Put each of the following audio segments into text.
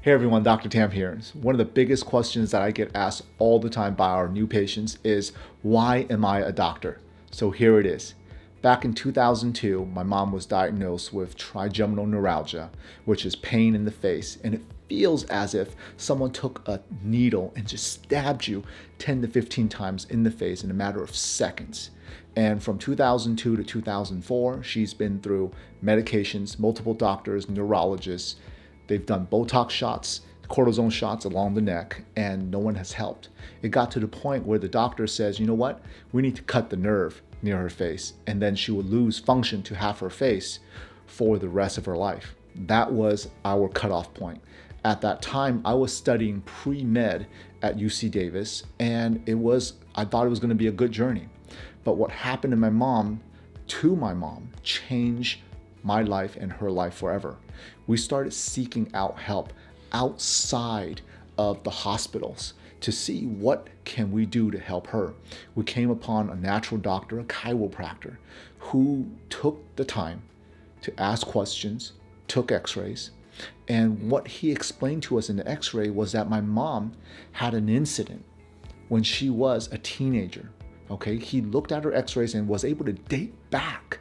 Hey everyone, Dr. Tam here. One of the biggest questions that I get asked all the time by our new patients is, why am I a doctor? So here it is. Back in 2002, my mom was diagnosed with trigeminal neuralgia, which is pain in the face, and it feels as if someone took a needle and just stabbed you 10 to 15 times in the face in a matter of seconds. And from 2002 to 2004, she's been through medications, multiple doctors, neurologists. They've done Botox shots, cortisone shots along the neck, and no one has helped. It got to the point where the doctor says, you know what, we need to cut the nerve near her face, and then she would lose function to half her face for the rest of her life. That was our cutoff point. At that time, I was studying pre-med at UC Davis, and I thought it was going to be a good journey. But what happened to my mom changed my life and her life forever. We started seeking out help outside of the hospitals to see what can we do to help her. We came upon a natural doctor, a chiropractor, who took the time to ask questions, took x-rays, and what he explained to us in the x-ray was that my mom had an incident when she was a teenager. Okay, he looked at her x-rays and was able to date back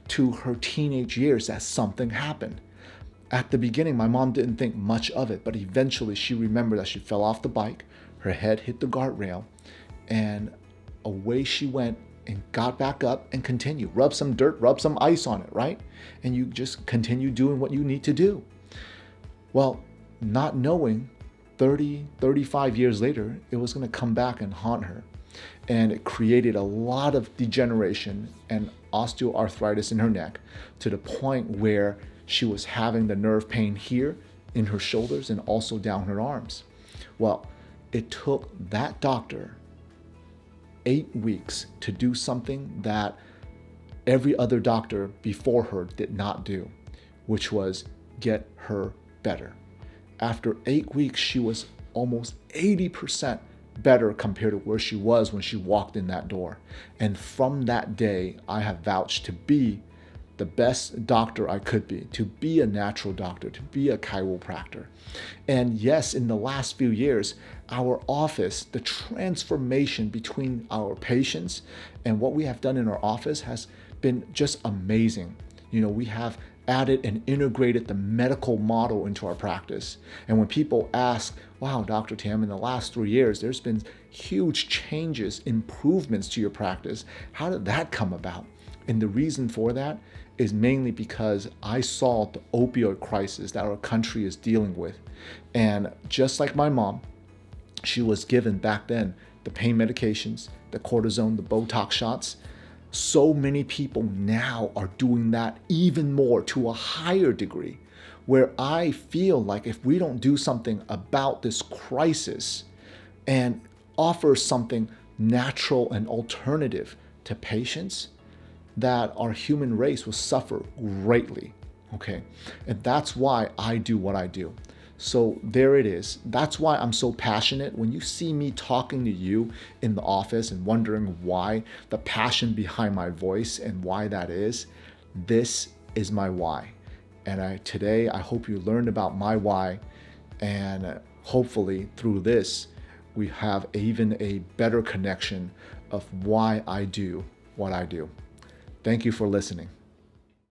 to her teenage years that something happened. At the beginning, my mom didn't think much of it, but eventually she remembered that she fell off the bike, her head hit the guardrail, and away she went and got back up and continued. Rub some dirt, rub some ice on it, right? And you just continue doing what you need to do. Well, not knowing 30, 35 years later, it was going to come back and haunt her. And it created a lot of degeneration and osteoarthritis in her neck to the point where she was having the nerve pain here in her shoulders and also down her arms. Well, it took that doctor 8 weeks to do something that every other doctor before her did not do, which was get her better. After 8 weeks, she was almost 80% better compared to where she was when she walked in that door. And from that day, I have vouched to be the best doctor I could be, to be a natural doctor, to be a chiropractor. And yes, in the last few years, our office, the transformation between our patients and what we have done in our office has been just amazing. We have added and integrated the medical model into our practice. And when people ask, wow, Dr. Tam, in the last 3 years, there's been huge changes, improvements to your practice. How did that come about? And the reason for that is mainly because I saw the opioid crisis that our country is dealing with. And just like my mom, she was given back then the pain medications, the cortisone, the Botox shots. So many people now are doing that even more to a higher degree, where I feel like if we don't do something about this crisis and offer something natural and alternative to patients, that our human race will suffer greatly. Okay, and that's why I do what I do. So there it is. That's why I'm so passionate. When you see me talking to you in the office and wondering why, the passion behind my voice and why that is, this is my why. And today I hope you learned about my why, and hopefully through this we have even a better connection of why I do what I do. Thank you for listening.